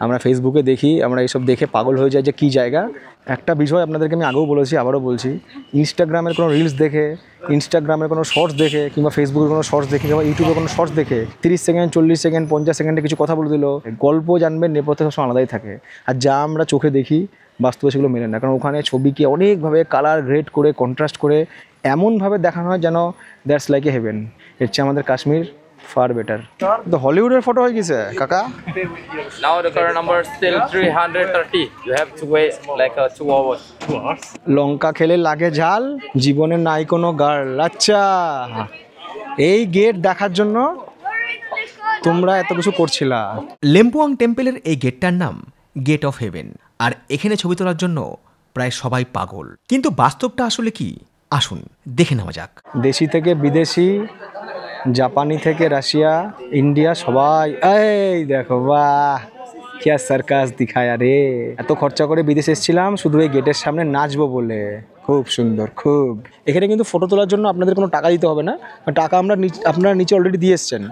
আমরা ফেসবুকে দেখি, আমরা এইসব দেখে পাগল হয়ে যাই যে কী জায়গা। একটা বিষয় আপনাদেরকে আমি আগেও বলেছি, আবারও বলছি, ইনস্টাগ্রামের কোনো রিলস দেখে, ইনস্টাগ্রামের কোনো শর্টস দেখে, কিংবা ফেসবুকের কোনো শর্টস দেখে, কিংবা ইউটিউবে কোনো শর্টস দেখে 30 সেকেন্ড, 40 সেকেন্ড, 50 সেকেন্ডে কিছু কথা বলে দিল, গল্প জানবেন নেপথ্যে সবসময় আলাদাই থাকে। আর যা আমরা চোখে দেখি বাস্তবে সেগুলো মেলে না, কারণ ওখানে ছবিকে অনেকভাবে কালার গ্রেড করে, কন্ট্রাস্ট করে এমনভাবে দেখানো হয় যেন দ্যাটস লাইক এ হেভেন। এর চেয়ে আমাদের কাশ্মীর ফার বেটার। তো হলিউডের ফটো হয়ে গেছে কাকা। Now the current number is still 330. You have to wait like 2 hours. লঙ্কা খেলে লাগে ঝাল, জীবনে নাই কোনো গার্ল। আচ্ছা, এই গেট দেখার জন্য তোমরা এত কিছু করছিলা। লিম্পুয়াং টেম্পলের এই গেটটার নাম গেট অফ হেভেন। আর এখানে ছবি তোলার জন্য প্রায় সবাই পাগল, কিন্তু বাস্তবটা আসলে কি আসুন দেখে নেওয়া যাক। দেশি থেকে বিদেশি, জাপানি থেকে রাশিয়া, ইন্ডিয়া, সবাই এই দেখো, বাহ क्या সার্কাস দিখায়া রে। এত খরচা করে বিদেশে এসেছিলাম শুধু এই গেটের সামনে নাচবো বলে। খুব সুন্দর, খুব। এখানে কিন্তু ফটো তোলার জন্য আপনাদের কোনো টাকা দিতে হবে না, টাকা আপনারা নিচে অলরেডি দিয়ে এসছেন।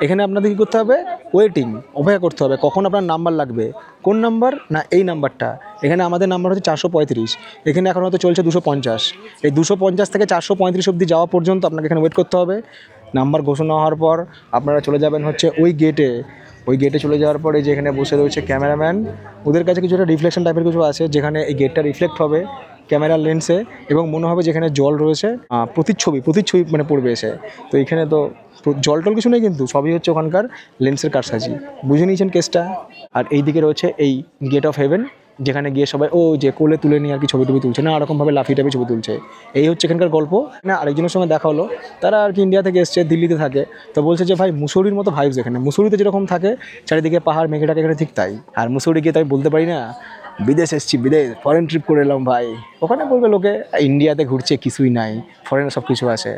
এখানে আপনাদের কী করতে হবে? ওয়েটিং, অপেক্ষা করতে হবে কখন আপনার নাম্বার লাগবে। কোন নাম্বার? না এই নাম্বারটা। এখানে আমাদের নাম্বার হচ্ছে 435, এখানে এখন হয়তো চলছে 250। এই 250 থেকে 435 অবধি যাওয়া পর্যন্ত আপনাকে এখানে ওয়েট করতে হবে। নাম্বার ঘোষণা হওয়ার পর আপনারা চলে যাবেন হচ্ছে ওই গেটে। ওই গেটে চলে যাওয়ার পরে যেখানে বসে রয়েছে ক্যামেরাম্যান, ওদের কাছে কিছু একটা রিফ্লেকশন টাইপের কিছু আছে, যেখানে এই গেটটা রিফ্লেক্ট হবে ক্যামেরার লেন্সে, এবং মনে হবে যেখানে জল রয়েছে প্রতিচ্ছবি মানে পড়বে এসে। তো এইখানে তো জল টল কিছু নেই, কিন্তু সবই হচ্ছে ওখানকার লেন্সের কারসাজি। বুঝে নিয়েছেন কেসটা। আর এই দিকে রয়েছে এই গেট অফ হেভেন, যেখানে গিয়ে সবাই ও যে কোলে তুলে নিয়ে আর কি ছবি টবি তুলছে, না এরকমভাবে লাফি টাফি ছবি তুলছে। এই হচ্ছে এখানকার গল্প। না, আরেকজনের সঙ্গে দেখা হলো, তারা আর কি ইন্ডিয়া থেকে এসছে, দিল্লিতে থাকে। তো বলছে যে ভাই মুসৌরির মতো ভাইবস এখানে, মুসৌরিতে যেরকম থাকে চারিদিকে পাহাড় মেঘে থাকে, এখানে ঠিক তাই। আর মুসৌরি গিয়ে তাই বলতে পারি না বিদেশ এসছি, বিদেশ ফরেন ট্রিপ করে এলাম ভাই। ওখানে বলবে লোকে ইন্ডিয়াতে ঘুরছে, কিছুই নাই, ফরেনে সব কিছু আছে।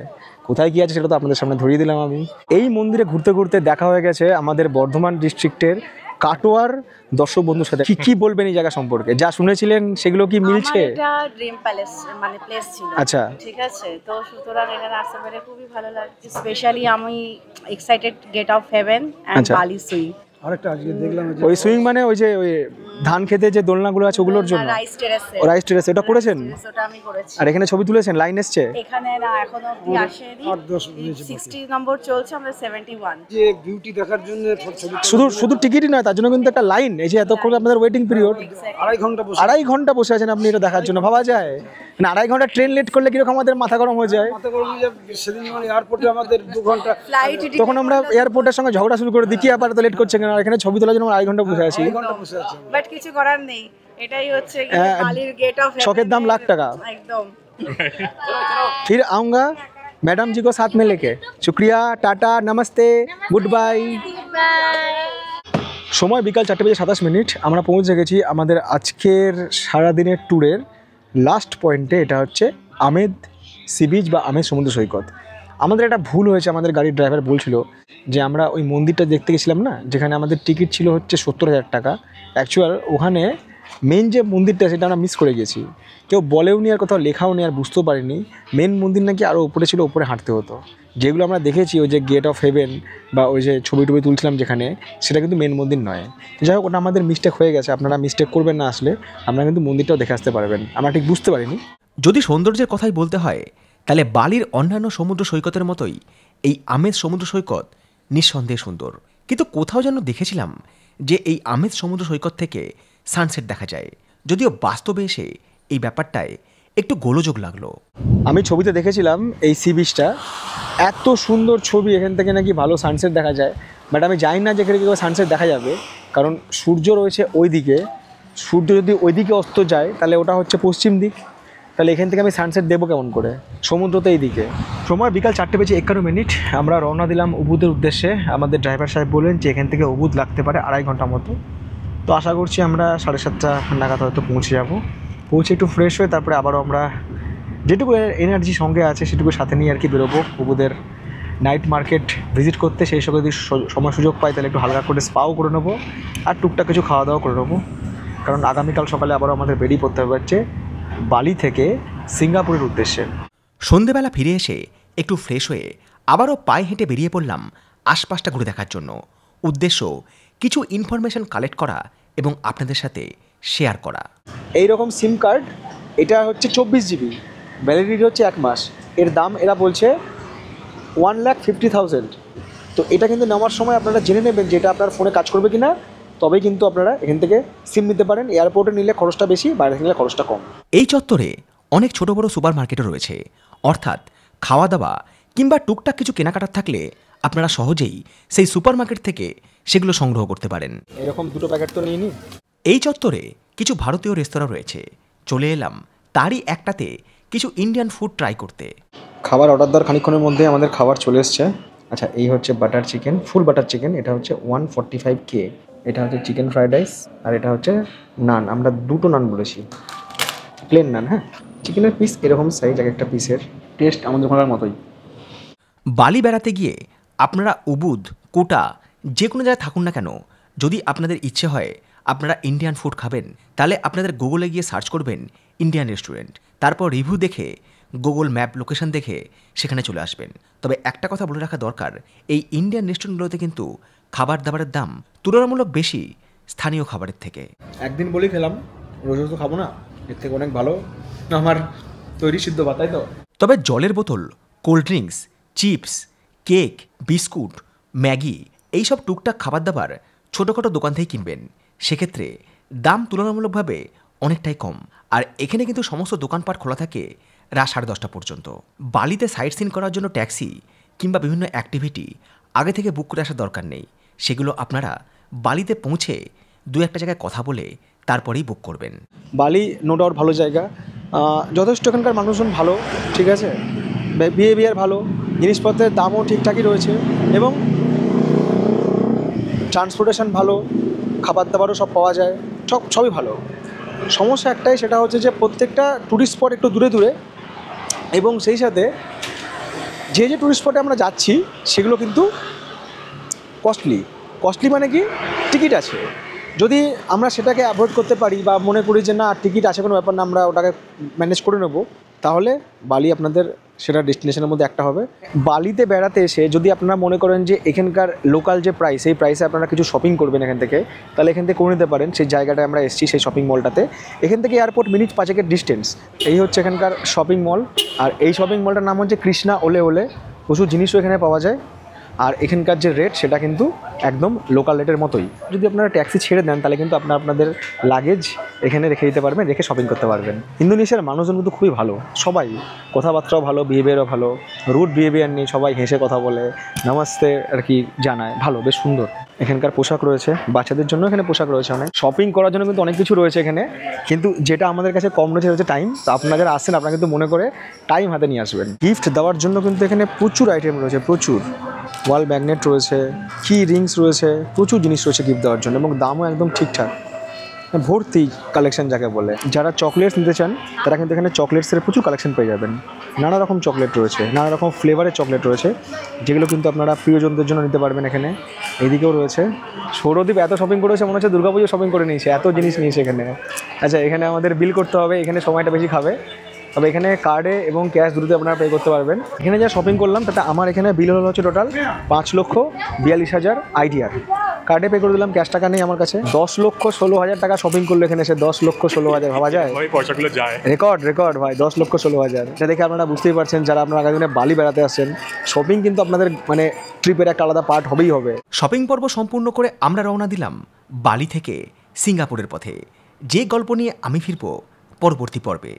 কোথায় কী আছে সেটা তো আপনাদের সামনে ধরিয়ে দিলাম আমি। এই মন্দিরে ঘুরতে ঘুরতে দেখা হয়ে গেছে আমাদের বর্ধমান ডিস্ট্রিক্টের কাটোয়ার দর্শক বন্ধুর সাথে। কি বলবেন এই জায়গা সম্পর্কে? যা শুনেছিলেন সেগুলো কি মিলছে? আমার এটা ড্রিম প্যালেস মানে প্লেস ছিল। আচ্ছা, ঠিক আছে, তো সুতরাং এখানে আসতে পেরে খুবই ভালো লাগছে। স্পেশালি আমি excited gate of heaven and Bali সুই। আরেকটা আজকে দেখলাম ওই সুইং মানে ওই যে ওই ধান খেতে যে দোলনাগুলো আছে ওগুলোর জন্য। রাইস টেরেসে। ও রাইস টেরেসে ওটা করেছেন? ওটা আমি করেছি। আর এখানে ছবি তুলেছেন? লাইন এসছে? এখানে না এখনো অবধি আসেনি। 60 নম্বর চলছে, আমরা 71। যে বিউটি দেখার জন্য শুধু টিকিটই নয়, তার জন্য কিন্তু একটা লাইন। এই যে এতক্ষণ আপনাদের ওয়েটিং পিরিয়ড, 2.5 ঘন্টা বসে আছেন আপনি এটা দেখার জন্য। ভাবা যায় না 2.5 ঘন্টা ট্রেন লেট করলে কিরকম আমাদের মাথা গরম হয়ে যায়। সেদিন মানে এয়ারপোর্টে আমাদের 2 ঘন্টা ফ্লাইট, তখন আমরা এয়ারপোর্টের সঙ্গে ঝগড়া শুরু করে দিই, কি আবার তো লেট করছে কেন আর এখানে ছবি তোলার জন্য আমরা 2.5 ঘন্টা বসে আছি। বাট কিছু করার নেই, এটাই হচ্ছে বালির গেট অফ হেভেন। শখের দাম লাখ টাকা। একদম। फिर आऊँगा मैडम जी को साथ में लेके। शुक्रिया, टाटा, नमस्ते, गुड बाय। সময় বিকাল 4:27 আমরা পৌঁছে গেছি আমাদের আজকের সারাদিনের ট্যুরের লাস্ট পয়েন্টে। এটা হচ্ছে আমেদ সি বিচ বা আমেদ সমুদ্র সৈকত। আমাদের একটা ভুল হয়েছে, আমাদের গাড়ির ড্রাইভার বলছিল যে আমরা ওই মন্দিরটা দেখতে গেছিলাম না, যেখানে আমাদের টিকিট ছিল হচ্ছে 70,000 টাকা। অ্যাকচুয়াল ওখানে মেন যে মন্দিরটা সেটা আমরা মিস করে গেছি। কেউ বলেও নি আর কোথাও লেখাও নেই আর বুঝতেও পারিনি। মেন মন্দির নাকি আরও উপরে ছিল, উপরে হাঁটতে হতো। যেগুলো আমরা দেখেছি ওই যে গেট অফ হেভেন বা ওই যে ছবি টবি তুলছিলাম যেখানে, সেটা কিন্তু মেন মন্দির নয়। যাই হোক, ওটা আমাদের মিস্টেক হয়ে গেছে। আপনারা মিস্টেক করবেন না, আসলে আপনারা কিন্তু মন্দিরটাও দেখে আসতে পারবেন। আমরা ঠিক বুঝতে পারিনি। যদি সৌন্দর্যের কথাই বলতে হয় তাহলে বালির অন্যান্য সমুদ্র সৈকতের মতোই এই আমেজ সমুদ্র সৈকত নিঃসন্দেহে সুন্দর। কিন্তু কোথাও যেন দেখেছিলাম যে এই আমেজ সমুদ্র সৈকত থেকে সানসেট দেখা যায়, যদিও বাস্তবে এসে এই ব্যাপারটায় একটু গোলযোগ লাগলো। আমি ছবিতে দেখেছিলাম এই সি বিচটা, এত সুন্দর ছবি, এখান থেকে নাকি ভালো সানসেট দেখা যায়। বাট আমি জানি না যে এখানে কীভাবে সানসেট দেখা যাবে, কারণ সূর্য রয়েছে ওই দিকে। সূর্য যদি ওই দিকে অস্ত যায় তাহলে ওটা হচ্ছে পশ্চিম দিক, তাহলে এখান থেকে আমি সানসেট দেবো কেমন করে? সমুদ্র তো এই দিকে। সময় বিকাল 4:51 আমরা রওনা দিলাম উবুদের উদ্দেশ্যে। আমাদের ড্রাইভার সাহেব বললেন যে এখান থেকে উবুদ লাগতে পারে 2.5 ঘন্টা মতো। তো আশা করছি আমরা 7:30 নাগাদ হয়তো পৌঁছে যাব। পৌঁছে একটু ফ্রেশ হয়ে তারপরে আবারও আমরা যেটুকু এনার্জি সঙ্গে আছে সেটুকু সাথে নিয়ে আর কি বেরোবো উবুদের নাইট মার্কেট ভিজিট করতে। সেই সঙ্গে যদি সময় সুযোগ পাই তাহলে একটু হালকা করে স্পাও করে নেবো আর টুকটাক কিছু খাওয়া দাওয়া করে নেবো, কারণ আগামীকাল সকালে আবারও আমাদের বেরিয়ে পড়তে হবে হচ্ছে বালি থেকে সিঙ্গাপুরের উদ্দেশ্যে। সন্ধেবেলা ফিরে এসে একটু ফ্রেশ হয়ে আবারও পায়ে হেঁটে বেরিয়ে পড়লাম আশপাশটা ঘুরে দেখার জন্য। উদ্দেশ্য কিছু ইনফরমেশন কালেক্ট করা এবং আপনাদের সাথে শেয়ার করা। এই রকম সিম কার্ড, এটা হচ্ছে 24 GB, ভ্যালিডিটি হচ্ছে 1 মাস। এর দাম এরা বলছে 1,50,000। তো এটা কিন্তু নেওয়ার সময় আপনারা জেনে নেবেন যে এটা আপনার ফোনে কাজ করবে কি না, তবেই কিন্তু আপনারা এখান থেকে সিম নিতে পারেন। এয়ারপোর্টে নিলে খরচটা বেশি, বাইরে নিলে খরচটা কম। এই চত্বরে অনেক ছোট বড় সুপার মার্কেটও রয়েছে, অর্থাৎ খাওয়া দাওয়া কিংবা টুকটাক কিছু কেনাকাটার থাকলে আপনারা সহজেই সেই সুপার মার্কেট থেকে সেগুলো সংগ্রহ করতে পারেন। এরকম 2 প্যাকেট তো নিয়ে নিই। এই চত্বরে কিছু ভারতীয় রেস্তোরাঁ রয়েছে, চলে এলাম তারই একটাতে কিছু ইন্ডিয়ান ফুড ট্রাই করতে। খাবার অর্ডার দেওয়ার খানিকক্ষণের মধ্যে আমাদের খাবার চলে এসছে। আচ্ছা, এই হচ্ছে বাটার চিকেন, ফুল বাটার চিকেন। এটা হচ্ছে 145K। এটা হচ্ছে চিকেন ফ্রাইড রাইস আর এটা হচ্ছে নান। আমরা 2টো নান বলেছি, প্লেন নান। হ্যাঁ, চিকেনের পিস এরকম সাইজ, এক একটা পিসের টেস্ট আমাদের ওখানের মতোই। বালি বেড়াতে গিয়ে আপনারা উবুদ, কোটা যে কোনো জায়গায় থাকুন না কেন, যদি আপনাদের ইচ্ছে হয় আপনারা ইন্ডিয়ান ফুড খাবেন, তাহলে আপনাদের গুগলে গিয়ে সার্চ করবেন ইন্ডিয়ান রেস্টুরেন্ট, তারপর রিভিউ দেখে গুগল ম্যাপ লোকেশন দেখে সেখানে চলে আসবেন। তবে একটা কথা বলে রাখা দরকার, এই ইন্ডিয়ান রেস্টুরেন্টগুলোতে কিন্তু খাবার দাবারের দাম তুলনামূলক বেশি স্থানীয় খাবারের থেকে। একদিন বলেই খেলাম, রোজ তো খাবো না, এর থেকে অনেক ভালো আমার তৈরি সিদ্ধ ভাত, তাই তো? তবে জলের বোতল, cold drinks, chips, cake, biscuit, Maggi এইসব টুকটাক খাবার দাবার ছোটোখাটো দোকান থেকেই কিনবেন, সেক্ষেত্রে দাম তুলনামূলকভাবে অনেকটাই কম। আর এখানে কিন্তু সমস্ত দোকানপাট খোলা থাকে রাত 10:30 পর্যন্ত। বালিতে সাইট সিন করার জন্য ট্যাক্সি কিংবা বিভিন্ন অ্যাক্টিভিটি আগে থেকে বুক করে আসার দরকার নেই, সেগুলো আপনারা বালিতে পৌঁছে 2-1 জায়গায় কথা বলে তারপরেই বুক করবেন। বালি নো ডাউট ভালো জায়গা, যথেষ্ট এখানকার মানুষজন ভালো, ঠিক আছে, বিহেভিয়ার ভালো, জিনিসপত্রের দামও ঠিকঠাকই রয়েছে এবং ট্রান্সপোর্টেশন ভালো, খাবার দাবারও সব পাওয়া যায়, সবই ভালো। সমস্যা একটাই, সেটা হচ্ছে যে প্রত্যেকটা ট্যুরিস্ট স্পট একটু দূরে দূরে, এবং সেই সাথে যে ট্যুরিস্ট স্পটে আমরা যাচ্ছি সেগুলো কিন্তু কস্টলি মানে কি, টিকিট আছে। যদি আমরা সেটাকে অ্যাভয়েড করতে পারি বা মনে করি যে না টিকিট আছে কোনো ব্যাপার না, আমরা ওটাকে ম্যানেজ করে নেব, তাহলে বালি আপনাদের সেটা ডেস্টিনেশনের মধ্যে একটা হবে। বালিতে বেড়াতে এসে যদি আপনারা মনে করেন যে এখানকার লোকাল যে প্রাইস, সেই প্রাইসে আপনারা কিছু শপিং করবেন এখান থেকে, তাহলে এখান থেকে করে নিতে পারেন। সেই জায়গাটায় আমরা এসেছি, সেই শপিং মলটাতে। এখান থেকে এয়ারপোর্ট মিনিট 5 ডিস্টেন্স। এই হচ্ছে এখানকার শপিং মল, আর এই শপিং মলটার নাম হচ্ছে কৃষ্ণা ওলে ওলে। প্রচুর জিনিসও এখানে পাওয়া যায়। আর এখানকার যে রেট সেটা কিন্তু একদম লোকাল রেটের মতোই। যদি আপনারা ট্যাক্সি ছেড়ে দেন তাহলে কিন্তু আপনাদের লাগেজ এখানে রেখে দিতে পারবেন, রেখে শপিং করতে পারবেন। ইন্দোনেশিয়ার মানুষজন কিন্তু খুবই ভালো, সবাই কথাবার্তাও ভালো, বিহেভিয়ারও ভালো, রুড বিহেভিয়ার নেই, সবাই হেসে কথা বলে, নামাজতে আর কি জানায়, ভালো, বেশ সুন্দর। এখানকার পোশাক রয়েছে, বাচ্চাদের জন্য এখানে পোশাক রয়েছে অনেক, শপিং করার জন্য কিন্তু অনেক কিছু রয়েছে এখানে। কিন্তু যেটা আমাদের কাছে কম রয়েছে হচ্ছে টাইম। তো আপনারা যারা আসছেন আপনারা কিন্তু মনে করে টাইম হাতে নিয়ে আসবেন। গিফট দেওয়ার জন্য কিন্তু এখানে প্রচুর আইটেম রয়েছে, প্রচুর ওয়াল ম্যাগনেট রয়েছে, কি রিংস রয়েছে, প্রচুর জিনিস রয়েছে গিফট দেওয়ার জন্য, এবং দামও একদম ঠিকঠাক, ভর্তি কালেকশন যাকে বলে। যারা চকলেটস নিতে চান তারা কিন্তু এখানে চকলেটসের প্রচুর কালেকশন পেয়ে যাবেন। নানা রকম চকলেট রয়েছে, নানা রকম ফ্লেভারের চকলেট রয়েছে, যেগুলো কিন্তু আপনারা প্রিয়জনদের জন্য নিতে পারবেন এখানে। এদিকেও রয়েছে। সৌরদীপ এত শপিং করেছে মনে হচ্ছে দুর্গাপুজো শপিং করে নিয়েছে, এত জিনিস নিয়েছে এখানে। আচ্ছা, এখানে আমাদের বিল করতে হবে, এখানে সময়টা বেশি খাবে, তবে এখানে কার্ডে এবং ক্যাশ দুটোতে আপনারা পে করতে পারবেন। এখানে যা শপিং করলাম তাতে আমার এখানে বিল হলো হচ্ছে টোটাল 5,42,000 আইডিয়ার। কার্ডে পে করে দিলাম, ক্যাশ টাকা নেই আমার কাছে। 10,16,000 টাকা শপিং করলো এখানে এসে। 10,16,000 ভাবা যায়? ওই পয়সাগুলো যায়। রেকর্ড ভাই, 10,16,000। এটা দেখে আপনারা বুঝতেই পারছেন যারা আপনারা আগামী দিনে বালি বেড়াতে আসছেন, শপিং কিন্তু আপনাদের মানে ট্রিপের একটা আলাদা পার্ট হবেই হবে। শপিং পর্ব সম্পূর্ণ করে আমরা রওনা দিলাম বালি থেকে সিঙ্গাপুরের পথে। যে গল্প নিয়ে আমি ফিরব পরবর্তী পর্বে।